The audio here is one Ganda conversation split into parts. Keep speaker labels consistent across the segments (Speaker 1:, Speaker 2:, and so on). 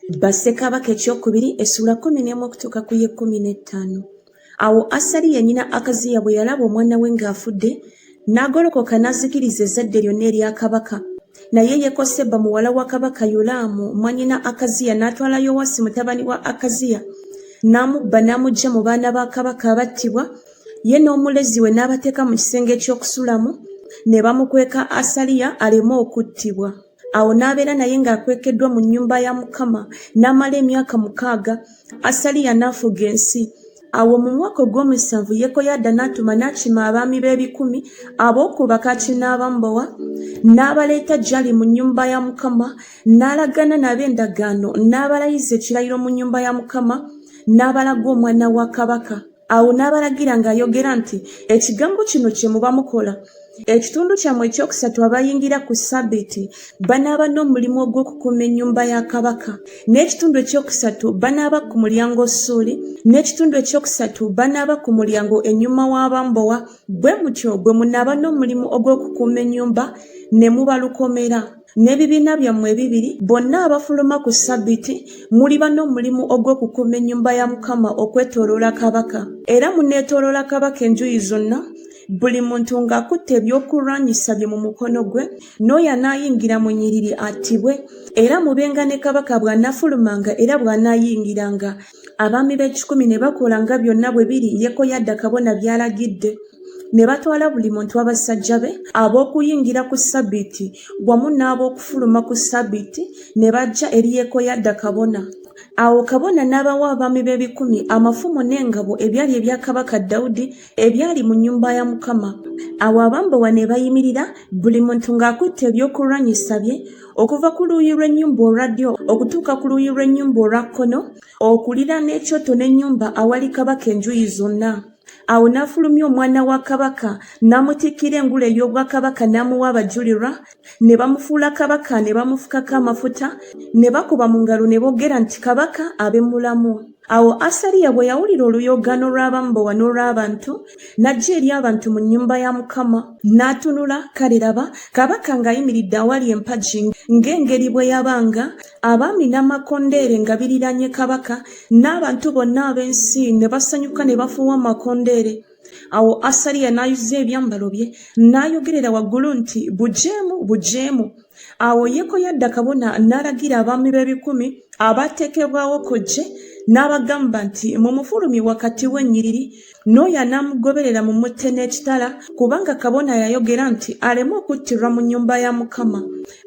Speaker 1: Bassekabaka ekyokubiri essula 11 okutuuka ku 15. Awo Asaliya nnyina Akaziya bwe yalaba omwana we ng'afudde, n'agolokoka n'azikiriza ezzadde lyonna erya kabaka. Naye Yekoseba muwala wa kabaka Yolaamu mwannyina Akaziya n'atwala Yowasi mutabani wa Akaziya, n'amubba n'amuggya mu baana ba kabaka abattibwa, ye n'omulezi we n'abateeka mu kisenge ky'okusulamu, ne bamukweka Asaliya aleme okuttibwa. Awo n'abeera naye ng'akwekeddwa mu nnyumba ya Mukama n'amala emyaka 6. Asaliya n'afuga ensi. Awo mu mwaka ogw'omusanvu Yekoyada n'atuma n'akima abaami b'ebikumi ab'oku Bakaki n'Abambowa, n'abaleeta gy'ali mu nnyumba ya Mukama, n'alagana nabo endagaano, n'abalayiza ekirayiro mu nnyumba ya Mukama, n'abalaga omwana wa kabaka. Awo n'abalagira ng'ayogera nti, ekigambo kino kye muba mukola. Ekitundu kyammwe ekyokusatu abayingira ku Ssabbiiti banaaba n'omulimu ogw'okukuuma ennyumba ya kabaka, n'ekitundu ekyokusatu banaaba ku mulyango Ssuuli, n'ekitundu ekyokusatu banaaba ku mulyango ennyuma w'Abambowa. Bwe mutyo bwe munaaba n'omulimu ogw'okukuuma ennyumba ne mubalukomera. N'ebibiina byammwe ebibiri bonna abafuluma ku Ssabbiiti muliba n'omulimu ogw'okukuuma ennyumba ya Mukama okwetooloola kabaka. Era muneetooloola kabaka enjuuyi zonna, buli muntu ng'akutte ebyokulwanyisa bye mu mukono gwe, n'oyo anaayingira mu nnyiriri attibwe. Era mubenga ne kabaka bw'anaafulumanga era bw'anaayingiranga. Abaami b'ekikumi ne bakola nga byonna bwe biri Yekoyada kabona by'alagidde. Ne batwala buli muntu abasajja be ab'okuyingira ku Ssabbiiti wamu n'ab'okufuluma ku Ssabbiiti ne bajja eri Yekoyada kabona. Awo kabona n'abawa abaami b'ebikumi amafumo n'engabo ebyali ebya kabaka Dawudi ebyali mu nnyumba ya Mukama. Awo Abambowa ne bayimirira buli muntu ng'akutte ebyokulwanyisa bye, okuva ku luuyi lw'ennyumba olwa ddyo okutuuka ku luuyi lw'ennyumba olwa kkono, okulira n'ekyoto n'ennyumba awali kabaka enjuuyi zonna. Awo n'afulumya omwana wa kabaka n'amutikkira engule ey'obwakabaka n'amuwa abajulirwa, ne bamufuula kabaka ne bamufukako amafuta, ne bakuba mu ngalo ne boogera nti kabaka abe mulamu. Awo Asaliya bwe yawulira oluyogaano lw'Abambowa n'olw'abantu, n'ajja eri abantu mu nnyumba ya Mukama, n'atunula, kale laba kabaka ng'ayimiridde awali empagi ng'engeri bwe yabanga, abaami n'amakondeere nga biriranye kabaka, n'abantu bonna ab'ensi ne basanyuka ne bafuuwa amakondeere. Awo Asaliya n'ayuza ebyambalo bye n'ayogerera waggulu nti, bujeemu, bujeemu. Awo Yekoyada kabona n'alagira abaami b'ebikumi abateekebwawo kojje, n'abagamba nti mumufulumye wakati w'ennyiriri, n'oyo anaamugoberera mumutte n'ekitala, kubanga kabona yayogera nti aleme okuttirwa mu nnyumba ya Mukama.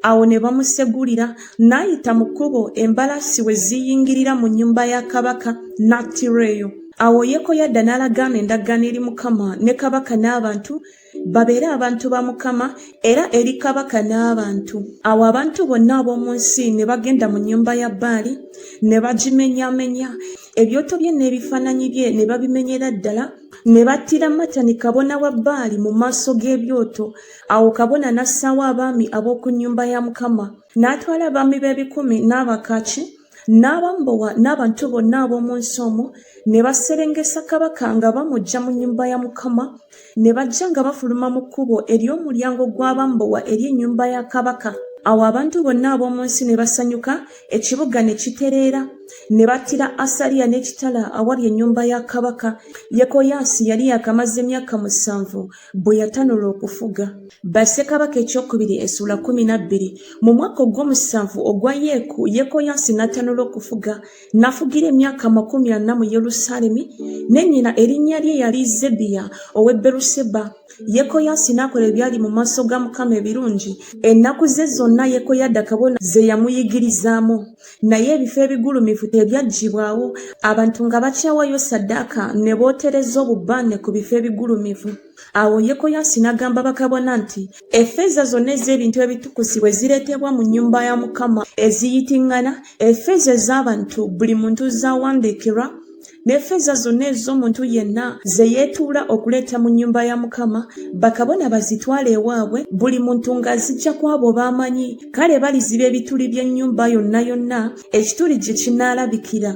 Speaker 1: Awo ne bamusegulira, n'ayita mu kkubo embalaasi we ziyingirira mu nnyumba ya kabaka, n'attirwa eyo. Awo Yekoyada n'alagaana endagaano eri Mukama ne kabaka n'abantu, babeere abantu ba Mukama era eri kabaka n'abantu. Awo abantu bonna ab'omu nsi ne bagenda mu nnyumba ya Baali ne bagimenyaamenya, ebyoto bye n'ebifaananyi bye ne babimenyera ddala, ne battira Matani kabona wa Baali mu maaso g'ebyoto. Awo kabona n'assaawo abaami ab'oku nnyumba ya Mukama, n'atwala abaami b'ebikumi n'Abakaki n'Abambowa n'abantu bonna ab'omu nsi omwo, ne baserengesa kabaka nga bamuggya mu nnyumba ya Mukama, ne bajja nga bafuluma mu kkubo ery'omulyango gw'Abambowa eri ennyumba ya kabaka. Awo abantu bonna ab'omu nsi ne basanyuka, ekibuga ne kitereera, ne battira Asaliya n'ekitala awali ennyumba ya kabaka. Yekoyaasi yali yakamaze emyaka 7 bwe yatanula okufuga. Bassekabaka ekyokubiri essula 12. Mu mwaka ogw'omusanvu ogwa Yeeku, Yekoyaasi n'atanula okufuga, n'afugira emyaka 40 mu Yerusaalemi, ne nnyina erinnya lye yali Zebiya ow'e Beeruseba. Yekoyaasi n'akola ebyali mu maaso ga Mukama ebirungi ennaku ze zonna Yekoyada kabona ze yamuyigirizaamu. Naye ebifo ebigulumivu tebyaggibwawo, abantu nga bakyawayo ssaddaaka ne bootereza obubaane ku bifo ebigulumivu. Awo Yekoyaasi n'agamba bakabona nti, effeeza zonna ez'ebintu ebitukuzi bwe zireetebwa mu nnyumba ya Mukama eziyitiŋŋana, effeeza ez'abantu buli muntu z'awandiikirwa, n'effeeza zonna ez'omuntu yenna ze yeetuula okuleeta mu nnyumba ya Mukama, bakabona bazitwala ewaabwe, buli muntu ng'azijja ku abo b'amanyi. Kale baliziba ebituli by'ennyumba yonna ekituli gye kinaalabikira.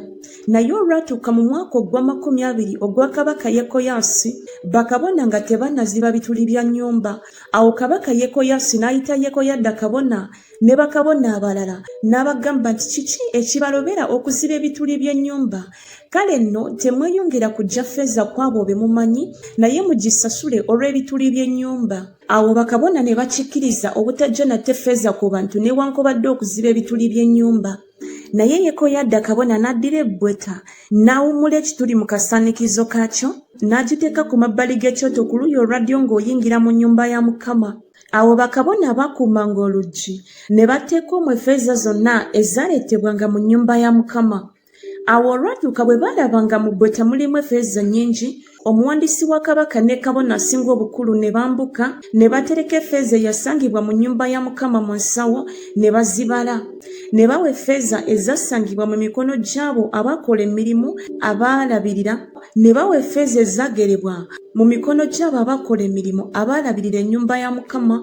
Speaker 1: Naye olwatuuka mu mwaka ogwa 20 ogwa Kabaka Yekoyaasi, bakabona nga tebannaziba bituli bya nnyumba. Awo Kabaka Yekoyaasi n'ayita Yekoyada kabona ne bakabona abalala n'abagamba nti kiki ekibalobera okuziba ebituli by'ennyumba? Kale nno temweyongera kujja ffeeza kw'abo be mumanyi, naye mugisasule olw'ebituli by'ennyumba. Awo bakabona ne bakikkiriza obutajja nate ffeeza ku bantu newankubadde okuziba ebituli by'ennyumba. Naye Yekoyada kabona n'addira ebbweta n'awummula ekituli mu kasaanikizo kaakyo n'agiteeka ku mabbali g'ekyoto ku luuyi olwa ddyo ng'oyingira mu nnyumba ya Mukama. Awo bakabona bakuumanga oluggi ne bateeka omwo effeeza zonna ezaaleetebwanga mu nnyumba ya Mukama. Awo olwatuuka bwe baalabanga mu bbweta mulimu effeeza nnyingi, omuwandiisi wa kabaka ne kabona asinga obukulu ne bambuka ne batereka effeeza eyasangibwa mu nnyumba ya Mukama mu nsawo ne bazibala. Ne bawa effeeza ezasangibwa mu mikono gy'abo abakola emirimu abaalabirira, ne bawa effeeza ezaagerebwa mu mikono gy'abo abakola emirimu abaalabirira ennyumba ya Mukama,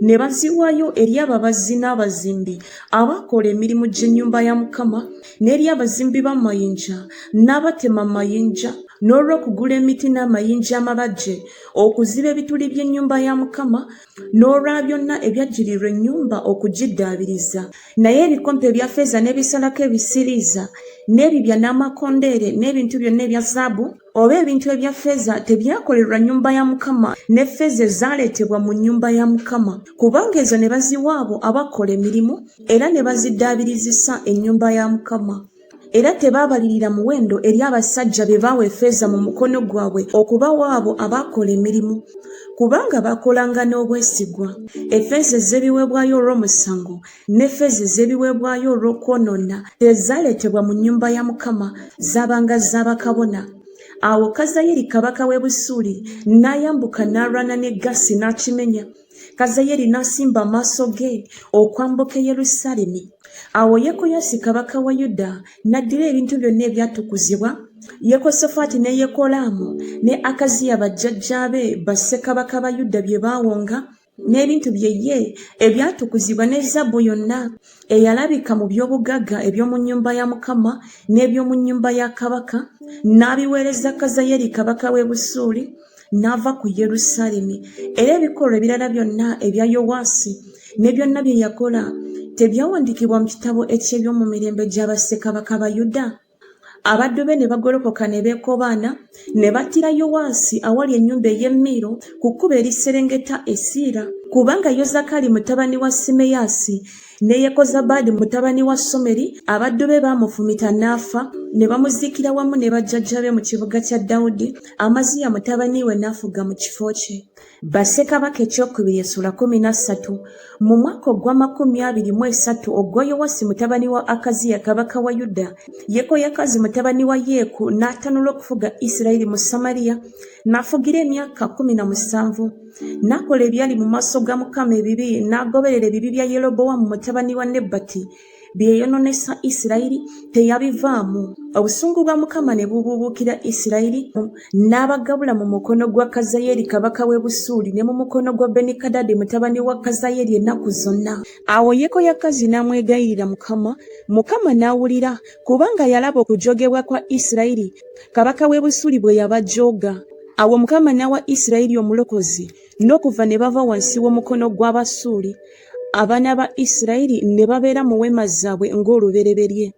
Speaker 1: ne baziwaayo eri ababazi n'abazimbi abakola emirimu gy'ennyumba ya Mukama, n'eri abazimbi b'amayinja n'abatema amayinja, n'olw'okugula emiti n'amayinja amabajje okuziba ebituli by'ennyumba ya Mukama, n'olwa byonna ebyajjirirwa ennyumba okugiddaabiriza. Naye ebikompe ebya ffeeza n'ebisalako ebisiriiza n'ebibya n'amakondeere n'ebintu byonna ebya zaabu oba ebintu ebya ffeeza tebyakolerwa nnyumba ya Mukama, n'effeeza ezaaleetebwa mu nnyumba ya Mukama, kubanga ezo ne baziwa abo abakola emirimu era ne baziddaabirizisa ennyumba ya Mukama. Era tebaabalirira muwendo eri abasajja be baawa effeeza mu mukono gwabwe okubawa abo abakola emirimu, kubanga bakolanga n'obwesigwa. Effeeza ez'ebiweebwayo olw'omusango n'effeeza ez'ebiweebwayo olw'okwonoona ezaaleetebwa mu nnyumba ya Mukama zaabanga z'abakabona. Awo Kazayeri kabaka w'e Busuuli n'ayambuka n'alwana ne Gasi n'akimenya. Kazayeri n'asimba amaaso ge okwambuka e Yerusaalemi. Awo Yekoyaasi kabaka wa Yuda n'addira ebintu byonna ebyatukuzibwa, Yekosafaati ne Yekolaamu ne Akaziya bajjajjaabe bassekabaka ba Yuda bye baawonga, n'ebintu bye ye ebyatukuzibwa ne zaabu yonna eyalabika mu by'obugagga eby'omu nnyumba ya Mukama n'eby'omu nnyumba ya kabaka, n'abiweereza Kazayeri kabaka w'e Busuuli, n'ava ku Yerusaalemi. Era ebikolwa ebirala byonna ebya Yowaasi ne byonna bye yakola tebyawandiikibwa mu kitabo eky'ebyomu mirembe gy'abassekabaka ba Yuda? Abaddu be ne bagolokoka ne beekobaana ne battira Yowaasi awali ennyumba ey'e Miiro ku kkubo eriserengeta e Siira, kubanga Yozakali mutabani wa Simeyaasi ne Yekozabaadi mutabani wa Someri abaddu be baamufumita n'afa, ne bamuziikira wamu ne bajjajja be mu kibuga kya Dawudi. Amaziya mutabani we n'afuga mu kifo kye. Bassekabaka ekyokubiri Essula 13. Mu mwaka ogwa 23 ogwa Yowaasi mutabani wa Akaziya kabaka wa Yuda, Yekoyakazi mutabani wa Yeeku n'atanula okufuga Isirayiri mu Samaliya, n'afugira emyaka 17. N'akola ebyali mu maaso ga Mukama ebibi, n'agoberera ebibi bya Yerobowaamu mutabani wa Nebati bye yayonoonesa Isirayiri, teyabivaamu. Obusungu bwa Mukama ne bubuubuukira Isirayiri, n'abagabula mu mukono gwa Kazayeri kabaka w'e Busuuli ne mu mukono gwa Benikadadi mutabani wa Kazayeri ennaku zonna. Awo Yekoyakazi n'amwegayirira Mukama, Mukama n'awulira, kubanga yalaba okujogebwa kwa Isirayiri kabaka w'e Busuuli bwe yabajooga. Awo Mukama n'awa Isirayiri omulokozi, n'okuva ne bava wansi w'omukono gw'Abasuuli. Abaana ba Isirayiri ne babeera mu weema zaabwe ng'olubereberye.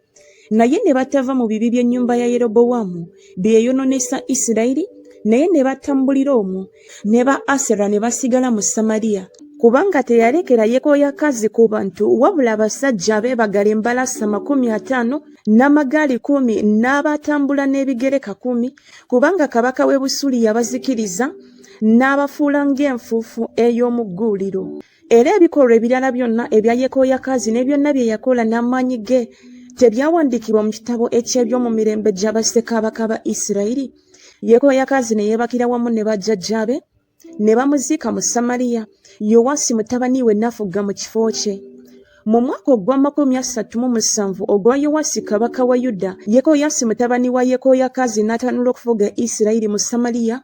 Speaker 1: Naye ne batava mu bibi by'ennyumba ya Yerobowaamu bye yayonoonesa Isirayiri, naye ne batambulira omwo. Ne ba Asera ne basigala mu Samaliya, kubanga teyalekera Yekoyakazi ku bantu wabula abasajja abeebagala embalaasi 50 n'amagaali 10 n'abatambula n'ebigere 10, kubanga kabaka w'e Busuuli yabazikiriza n'abafuula ng'enfuufu ey'omu gguuliro. Era ebikolwa ebirala byonna ebya Yekoyakazi ne byonna bye yakola n'amaanyi ge tebyawandiikibwa mu kitabo eky'ebyomu mirembe gy'abassekabaka ba Isirayiri? Yekoyakazi ne yeebakira wamu ne bajjajjaabe ne bamuziika mu Samaliya. Yowaasi mutabani we n'afuga mu kifo kye. Mu mwaka ogwa 37 ogwa Yowasi kabaka wa Yuda, Yekoyasi mutabani wa Yekoyakazi n'atanula okufuga Isirayiri mu Samaliya,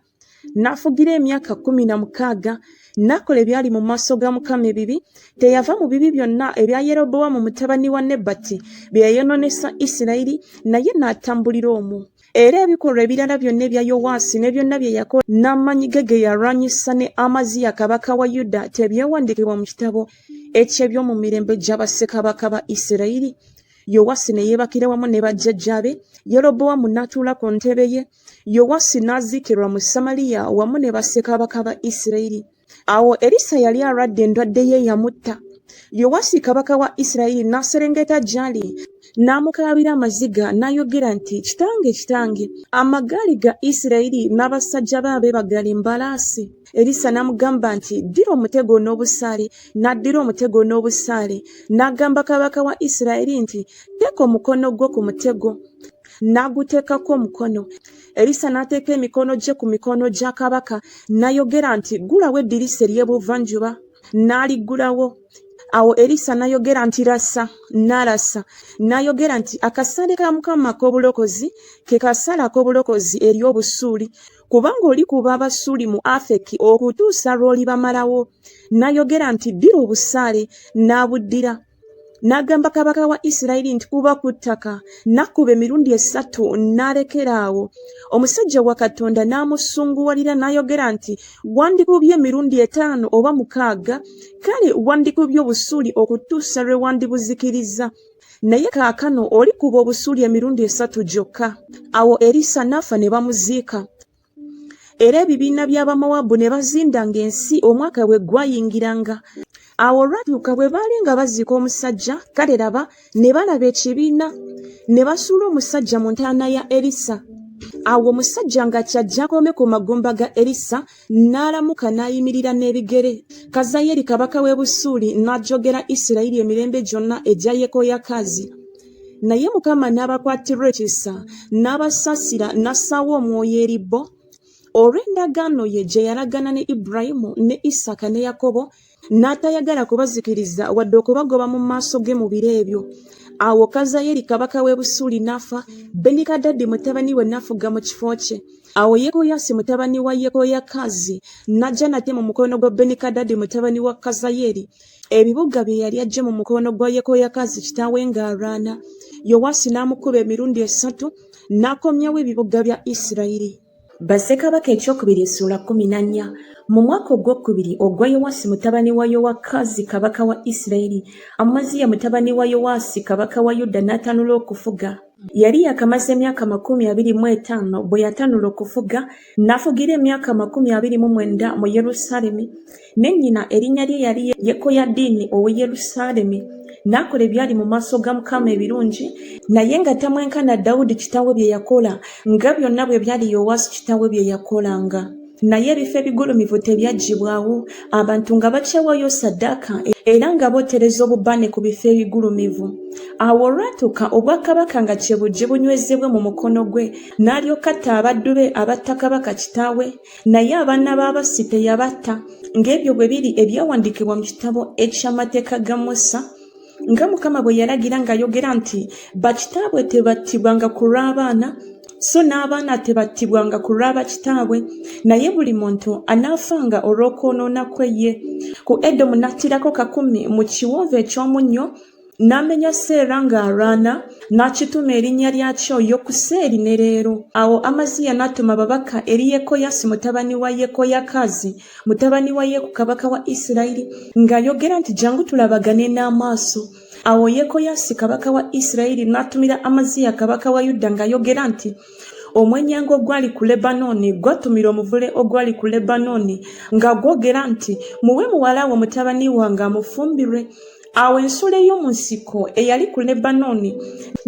Speaker 1: n'afugira emyaka 16, n'akola ebyali mu maaso ga Mukama ebibi. Teyava mu bibi byonna ebya Yerobowaamu mutabani wa Nebati bye yayonoonesa Isirayiri, naye n'atambulira omwo. Era ebikolwa ebirala byonna ebya Yowaasi ne byonna bye yakola n'amaanyi ge yalwanyisa ne Amaziya kabaka wa Yuda tebyewandiikibwa mu kitabo eky'ebyomu mirembe gya bassekabaka ba Isirayiri. Yowaasi ne yeebakira wamu ne bajjajjaabe. Yerobowaamu n'atuula ku ntebe ye. Yowaasi n'aziikirwa mu Samaliya wamu ne bassekabaka ba Isirayiri. Awo Erisa yali alwadde endwadde ye yamutta. Yowaasi kabaka wa Isirayiri n'aserengeta gy'ali n'amukaabira amaziga n'ayogera nti, kitange kitange, amagaali ga Isirayiri n'abasajja baabe bagali mbalaasi. Erisa n'amugamba nti, ddira omutego n'obusaale. N'addira omutego n'obusaale. N'agamba kabaka wa Isirayiri nti, teeka omukono gwo ku mutego. N'aguteekako omukono. Erisa n'ateeka emikono gye ku mikono gya kabaka n'ayogera nti, gulawo eddirisa ery'ebuvanjuba. N'aliggulawo. Awo Erisa n'ayogera nti, rasa. N'alasa. N'ayogera nti, akasaale ka Mukama ak'obulokozi ke kasaale ak'obulokozi eri Obusuuli, kubanga olikuba Abasuuli mu Afeki okutuusa lw'olibamalawo. N'ayogera nti, ddira obusaale. N'abuddira. N'agamba kabaka wa Isirayiri nti, kuba ku ttaka. N'akkuba emirundi 3 n'alekeraawo. Omusajja wa Katonda n'amusunguwalira n'ayogera nti, wandikubye emirundi 5 oba 6, kale wandikubye Obusuuli okutuusa lwe wandibuzikiriza. Naye kaakano olikuba Obusuuli emirundi 3 gyokka. Awo Erisa n'afa ne bamuziika. Era ebibiina by'Abamowaabu ne bazindanga ensi omwaka bwe gwayingiranga. Awo olwatuuka bwe baali nga baziika omusajja, kale laba ne balaba ekibiina, ne basuula omusajja mu ntaana ya Erisa. Awo omusajja nga kyajja akome ku magumba ga Erisa, n'alamuka n'ayimirira n'ebigere. Kazayeri kabaka w'e Busuuli n'ajjogera Isirayiri emirembe gyonna egya Yekoyakazi. Naye Mukama n'abakwatirwa ekisa, n'abasaasira, n'assaawo omwoyo eri bo olw'endagaano ye gye yalagana ne Ibulayimu ne Isaaka ne Yakobo, n'atayagala kubazikiriza wadde okubagoba mu maaso ge mu biro ebyo. Awo Kazayeri kabaka w'e Busuuli n'afa, Benikadadi mutabani we n'afuga mu kifo kye. Awo Yekoyasi mutabani wa Yekoyakazi n'ajja nate mu mukono gwa Benikadadi mutabani wa Kazayeri ebibuga bye yali ajje mu mukono gwa Yekoyakazi kitaawe ng'alwana. Yowaasi n'amukuba emirundi 3 n'akomyawo ebibuga bya Isirayiri. Bassekabaka ekyokubiri essula 14. Mu mwaka ogwokubiri ogwa Yowaasi mutabani wa Yowakazi kabaka wa Isirayiri, Amaziya mutabani wa Yowaasi kabaka wa Yuda n'atanula okufuga. Yali yakamaze emyaka 25 bwe yatanula okufuga, n'afugira emyaka 29 mu Yerusaalemi. Ne nnyina erinnya lye yali Yekoyadiini ow'e Yerusaalemi. N'akola ebyali mu maaso ga Mukama ebirungi, naye nga tamwenkana Dawudi kitaawe bye yakola, nga byonna bwe byali Yowaasi kitaawe bye yakolanga. Naye ebifo ebigulumivu tebyaggibwawo, abantu nga bakyewaayo ssaddaaka era nga bootereza obubaane ku bifo ebigulumivu. Awo olwatuuka obwakabaka nga kye bujje bunywezebwe mu mukono gwe, n'alyoka atta abaddu be abatta kabaka kitaawe, naye abaana b'abassi teyabatta, ng'ebyo bwe biri ebyawandiikibwa mu kitabo eky'amateeka ga Musa, nga Mukama bwe yalagira ng'ayogera nti, bakitaabwe tebattibwanga ku lw'abaana, so n'abaana tebattibwanga ku lwa bakitaabwe, naye buli muntu anaafanga olw'okwonoona kwe ye. Ku Edomu n'attirako 10 mu kiwonvu eky'omunnyo, n'amenya Seera ng'alwana, n'akituma erinnya lyakyo Yokuseeri ne leero. Awo Amaziya n'atuma ababaka eri Yekoyasi mutabani wa Yekoyakazi mutabani wa Yeku kabaka wa Isirayiri, ng'ayogera nti, jangu tulabagane n'amaaso. Awo Yekoyasi kabaka wa Isirayiri n'atumira Amaziya kabaka wa Yuda ng'ayogera nti, omwenyango ogwali ku Lebanooni gwatumira omuvule ogwali ku Lebanooni nga gwogera nti, muwe muwala wo mutabani wange amufumbirwe. Awo ensolo ey'omu nsiko eyali ku Lebanooni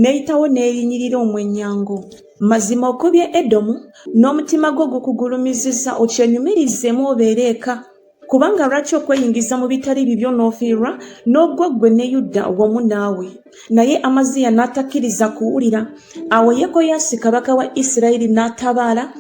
Speaker 1: n'eyitawo n'erinnyirira omwenyango. Mazima okubye Edomu, n'omutima gwo gukugulumiziza okyenyumirizeemu obeere eka. Kubanga lwaki okweyingiza mu bitali bibyo n'ofiirwa, n'oggwa ggwe ne Yuda wamu naawe? Naye Amaziya n'atakkiriza kuwulira. Awo Yekoyasi kabaka wa Isirayiri n'atabaala,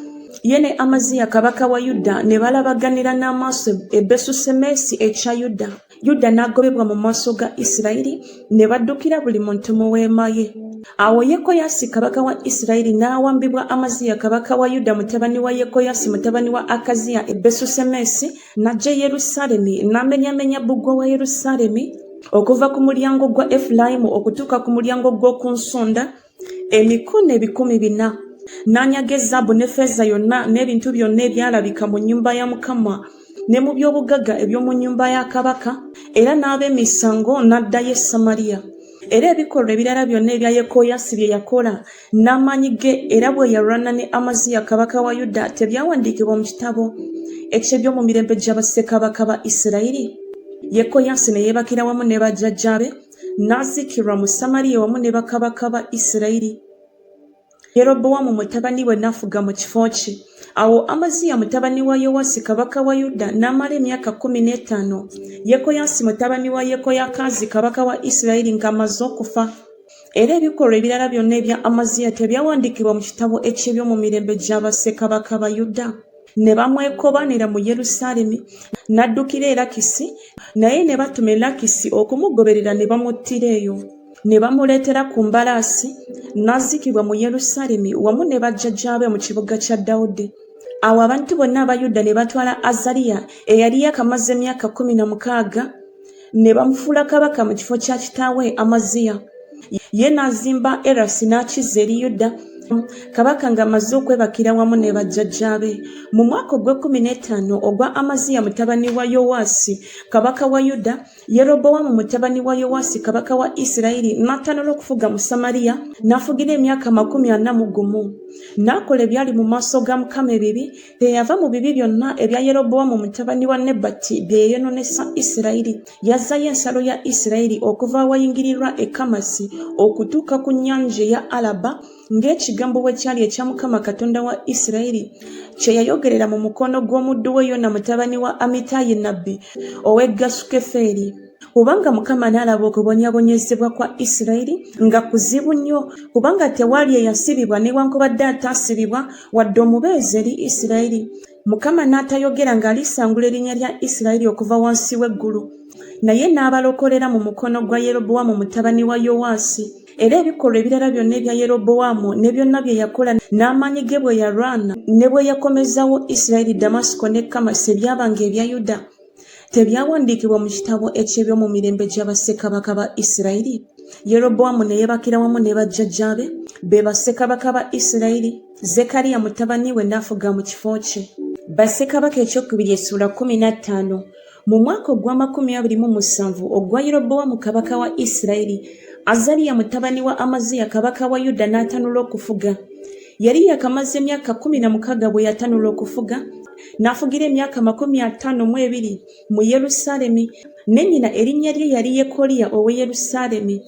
Speaker 1: Yene Amaziya kabaka wa Yuda ne balabaganira n'amaaso e Besusemesi ekya Yuda. Yuda n'agobebwa mu maaso ga Isirayiri ne baddukira buli muntu mu weema ye. Awo Yekoyasi kabaka wa Isirayiri n'awambibwa Amaziya kabaka wa Yuda mutabani wa Yekoyasi mutabani wa Akaziya e Besusemesi n'ajja e Yerusaalemi n'amenyamenya bbugwe wa Yerusaalemi okuva ku mulyango gwa Efulayimu okutuuka ku mulyango gw'oku nsonda emikono 400. N'anyaga ezaabu ne ffeeza yonna n'ebintu byonna ebyalabika mu nnyumba ya Mukama ne mu by'obugagga eby'omu nnyumba ya kabaka, era n'ab'emisango n'addayo e Samaliya. Era ebikolwa ebirala byonna ebya Yekoyasi bye yakola n'amaanyi ge era bwe yalwana ne Amaziya kabaka wa Yuda tebyawandiikibwa mu kitabo eky'ebyomu mirembe gya bassekabaka ba Isirayiri. Yekoyasi ne yeebakira wamu ne bajjajjaabe n'aziikirwa mu Samaliya wamu ne bakabaka ba Isirayiri. Yerobowamu mutabani we n'afuga mu kifo kye. Awo Amaziya mutabani wa Yowasi kabaka wa Yuda n'amala emyaka 15. Yekoyasi mutabani wa Yekoyakazi kabaka wa Isirayiri ng'amaze okufa. Era ebikolwa ebirala byonna ebya Amaziya tebyawandiikibwa mu kitabo eky'ebyomu mirembe gya bassekabaka ba Yuda. Ne bamwekobanira mu Yerusaalemi n'addukira e Lakisi, naye ne batuma e Lakisi okumugoberera ne bamuttira eyo. Ne bamuleetera ku mbalaasi n'aziikibwa mu Yerusaalemi wamu ne bajjajjaabe mu kibuga kya Dawudi. Awo abantu bonna aba Yuda ne batwala Azaliya eyali yakamaze emyaka 16 ne bamufuula kabaka mu kifo kya kitaawe Amaziya. Ye n'azimba Erasi n'akizza eri Yuda, kabaka ng'amaze okwebakira wamu ne bajjajjaabe. Mu mwaka ogw'15 ogwa Amaziya mutabani wa Yowasi kabaka wa Yuda, Yerobowamu mutabani wa Yowasi kabaka wa Isirayiri n'atanula okufuga mu Samaliya, n'afugira emyaka 41. N'akola ebyali mu maaso ga Mukama ebibi, teyava mu bibi byonna ebya Yerobowamu mutabani wa Nebati bye yeeyononesa Isirayiri. Yazzayo ensalo ya Isirayiri okuva awayingirirwa e Kamasi okutuuka ku nnyanja ya Alaba, ng'ekigambo bwe kyali ekya Mukama Katonda wa Isirayiri kye yayogerera mu mukono gw'omuddu we Yona mutabani wa Amitayi nnabbi ow'e Gasukeferi. Kubanga Mukama n'alaba okubonyabonyezebwa kwa Isirayiri nga kuzibu nnyo, kubanga tewaali eyasibibwa newankubadde ataasibibwa wadde omubeezi eri Isirayiri. Mukama n'atayogera ng'alisangula erinnya lya Isirayiri okuva wansi w'eggulu, naye n'abalokolera mu mukono gwa Yerobowamu mutabani wa Yowasi. Era ebikolwa ebirala byonna ebya Yerobowamu ne byonna bye yakola n'amaanyi ge bwe yalwana ne bwe yakomezawo Isirayiri Damasiko ne Kamasi ebyabanga ebya Yuda tebyawandiikibwa mu kitabo eky'ebyomu mirembe gya bassekabaka ba Isirayiri. Yerobowamu ne yeebakira wamu ne bajjajjaabe be bassekabaka ba Isirayiri. Zekariya mutabani we n'afuga mu kifo kye. Bassekabaka ekyokubiri essula 15. Mu mwaka ogwa 27 ogwa Yerobowamu kabaka wa Isirayiri, Azaliya mutabani wa Amaziya kabaka wa Yuda n'atanula okufuga. Yali yakamaze emyaka 16 bwe yatanula okufuga, n'afugira emyaka 52 mu Yerusaalemi, ne nnyina erinnya lye yali Yekoliya ow'e Yerusaalemi.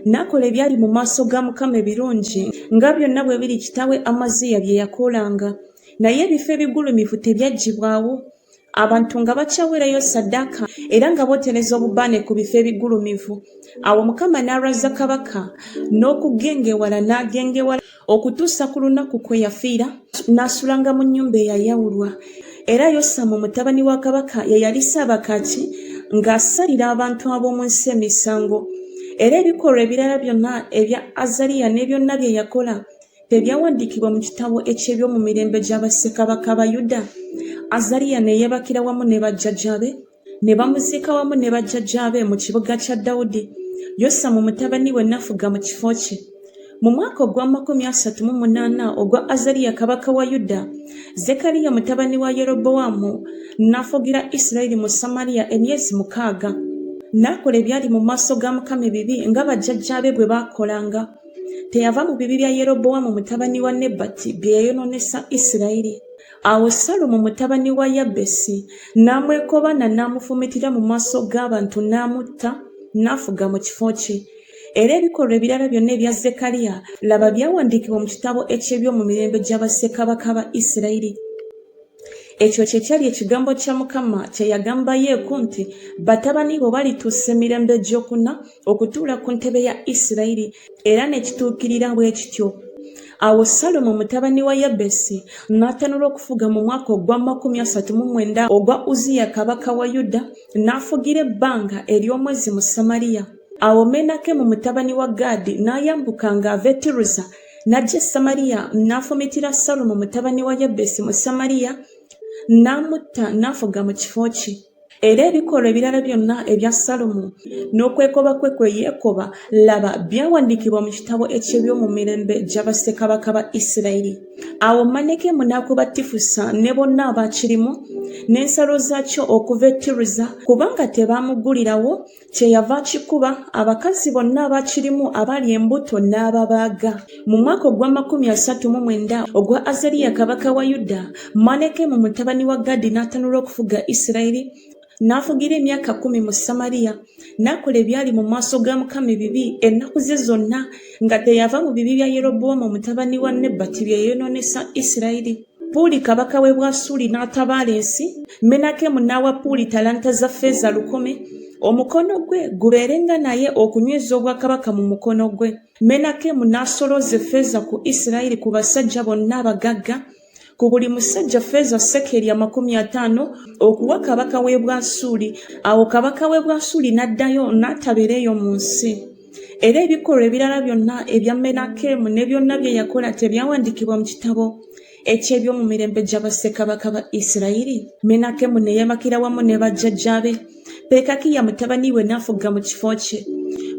Speaker 1: N'akola ebyali mu maaso ga Mukama ebirungi nga byonna bwe biri kitaawe Amaziya bye yakolanga, naye ebifo ebigulumivu tebyaggyibwawo. Abantu nga bakyawerayo ssaddaaka era nga bootereza obubaane ku bifo ebigulumivu. Awo Mukama n'alwaza kabaka n'okugengewala n'agengewala okutuusa ku lunaku kwe yafiira, n'asulanga mu nnyumba eyayawulwa. Era Yosamu mutabani wa kabaka ye yali ssaabakaaki ng'asalira abantu ab'omu nsi emisango. Era ebikolwa ebirala byonna ebya Azaliya ne byonna bye yakola tebyawandiikibwa mu kitabo eky'ebyomu mirembe gya bassekabaka ba Yuda. Azaliya ne yeebakira wamu ne bajjajjaabe, ne bamuziika wamu ne bajjajjaabe mu kibuga kya Dawudi. Yosamu mutabani we n'afuga mu kifo kye. Mu mwaka ogwa 38 ogwa Azaliya kabaka wa Yuda, Zekariya mutabani wa Yerobowamu n'afugira Isirayiri mu Samaliya emyezi 6. N'akola ebyali mu maaso ga Mukama ebibi nga bajjajjaabe bwe baakolanga. Teyava mu bibi bya Yerobowamu mutabani wa Nebati bye yayononesa Isirayiri. Awo Salomo mutabani wa Yabesi n'amwekobana n'amufumitira mu maaso g'abantu n'amutta, n'afuga mu kifo kye. Era ebikolwa ebirala byonna ebya Zekariya laba byawandiikibwa mu kitabo eky'ebyomu mirembe gya bassekabaka ba Isirayiri. Ekyo kye kyali ekigambo kya Mukama kye yagamba Yeeku nti batabani bo balituusa emirembe gy'okuna okutuula ku ntebe ya Isirayiri, era ne kituukirira bwe kityo. Awo Salomo mutabani wa Yabesi n'atanula okufuga mu mwaka ogwa 39 ogwa Uziya kabaka wa Yuda, n'afugira ebbanga ery'omwezi mu Samaliya. Awo Menakemu mutabani wa Gadi n'ayambuka ng'ava e Tiruza n'ajja e Samaliya, n'afumitira Salomo mutabani wa Yabesi mu Samaliya, n'amutta n'afuga mu kifo kye. Era ebikolwa ebirala byonna ebya Salomo n'okwekoba kwe yeekoba, laba byawandiikibwa mu kitabo eky'ebyomumirembe gya bassekabaka ba Isirayiri. Awo Menakemu n'akuba Tifusa ne bonna abaakirimu n'ensalo zaakyo okuva e Tiruza, kubanga tebaamugulirawo, kyeyava akikuba abakazi bonna abaakirimu abaali embuto n'ababaaga. Mu mwaka ogwa 39 ogwa Azaliya kabaka wa Yuda, Menakemu mutabani wa Gadi n'atanula okufuga Isirayiri, n'afugira emyaka 10 mu Samaliya, n'akola ebyali mu maaso ga Mukama ebibi ennaku ze zonna, nga teyava mu bibi bya Yerobowaamu mutabani wa Nebati bye yeeyonoonesa Isirayiri. Puuli kabaka w'e Bwasuli n'atabaala ensi. Menakemu n'awa Puuli talanta za ffeeza 100, omukono gwe gubeerenga naye okunyweza obwakabaka mu mukono gwe. Menakemu n'asolooza effeeza ku Isirayiri ku basajja bonna abagagga, ku buli musajja ffeeza sekeri 50 okuwa kabaka w'e Bwasuli. Awo kabaka w'e Bwasuli n'addayo n'atabeereeyo mu nsi. Era ebikolwa ebirala byonna ebya Menakemu ne byonna bye yakola tebyawandiikibwa mu kitabo eky'ebyomumirembe gya bassekabaka ba Isirayiri. Menakemu ne yeemakira wamu ne bajjajjaabe. Pekakiya mutabani we n'afuga mu kifo kye.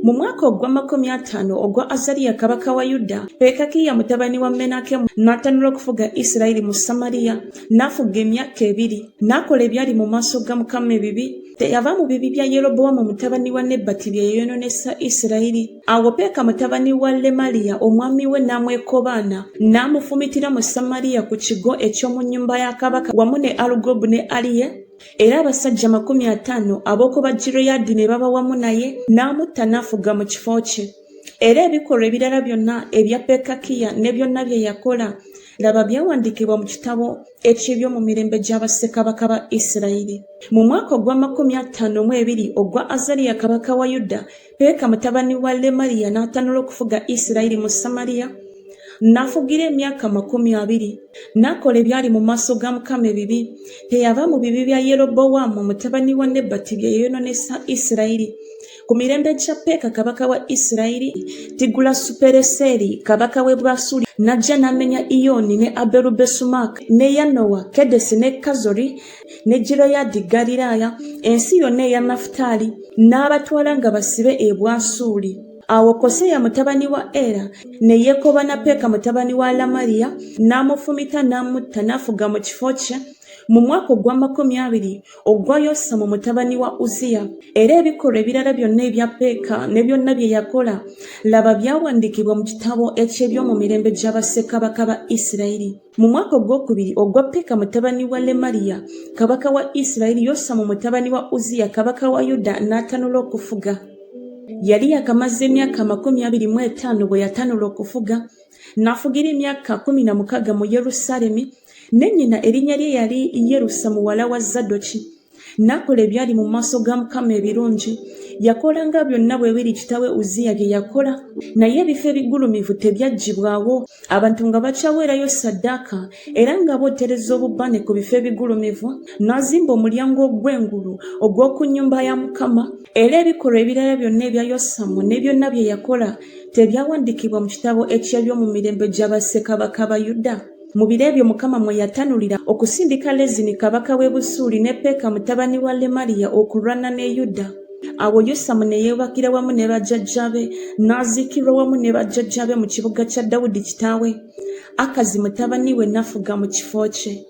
Speaker 1: Mu mwaka ogwa 50 ogwa Azaliya kabaka wa Yuda, Pekakiya mutabani wa Menakemu n'atanula okufuga Isirayiri mu Samaliya, n'afuga emyaka 2, n'akola ebyali mu maaso ga Mukama ebibi. Teyava mu bibi bya Yerobowaamu mutabani wa Nebati bye yeeyonoonesa Isirayiri. Awo Peka mutabani wa Lemaliya omwami we n'amwekobaana, n'amufumitira mu Samaliya ku kigo eky'omu nnyumba ya kabaka wamu ne Alugobu ne Aliye. Era abasajja 50 ab'okuba Gireyaadi ne baba wamu naye, n'amutta n'afuga mu kifo kye. Era ebikolwa ebirala byonna ebya Pekakiya ne byonna bye yakola, laba byawandiikibwa mu kitabo eky'ebyomumirembe gya bassekabaka ba Isirayiri. Mu mwaka ogwa 52 ogwa Azaliya kabaka wa Yuda, Peka mutabani wa Lemaliya n'atanula okufuga Isirayiri mu Samaliya, n'afugira emyaka 20, n'akola ebyali mu maaso ga Mukama ebibi. Teyava mu bibi bya Yerobowaamu mutabani wa Nebati bye yeeyonoonesa Isirayiri. Ku mirembe gya Peka kabaka wa Isirayiri, Tigulasupereseri kabaka w'e Bwasuli n'ajja n'amenya Iyoni ne Aberubesumaaka ne Yanowa, Kedesi ne Kazori ne Gireyaadi Galiraaya, ensi yonna eya Nafutaali, n'abatwala nga basibe e Bwasuli. Awo Koseya mutabani wa Era ne yeekoba na Peka mutabani wa Lamaliya, n'amufumita n'amutta n'afuga mu kifo kye mu mwaka ogwa 20 ogwa Yosamu mutabani wa Uziya. Era ebikolwa ebirala byonna ebya Peka ne byonna bye yakola, laba byawandiikibwa mu kitabo eky'ebyomumirembe gya bassekabaka ba Isirayiri. Mu mwaka ogwokubiri ogwa Peka mutabani wa Lemaliya kabaka wa Isirayiri, Yosamu mutabani wa Uziya kabaka wa Yuda n'atanula okufuga. Yali yakamaze emyaka 25 bwe yatanula okufuga, n'afugira emyaka 16 mu Yerusaalemi, ne nnyina erinnya lye yali Yerusa muwala wa Zadoki. N'akola ebyali mu maaso ga Mukama ebirungi. Yakola nga byonna bwe biri kitaawe Uziya bye yakola, naye ebifo ebigulumivu tebyaggyibwawo, abantu nga bakyaweerayo ssaddaaka era nga bootereza obubbane ku bifo ebigulumivu. N'azimba omulyango ogw'engulu ogw'oku nnyumba ya Mukama. Era ebikolwa ebirala byonna ebya Yosamu ne byonna bye yakola tebyawandiikibwa mu kitabo eky'ebyomumirembe gya bassekabaka ba Yuda. Mu biro ebyo Mukama mwe yatanulira okusindika Lezini kabaka w'e Busuuli ne Peka mutabani wa Lemaliya okulwana ne Yuda. Awo Yosamu ne yeebakira wamu ne bajjajjaabe, n'aziikirwa wamu ne bajjajjaabe mu kibuga kya Dawudi kitaawe. Akazi mutabani we n'afuga mu kifo kye.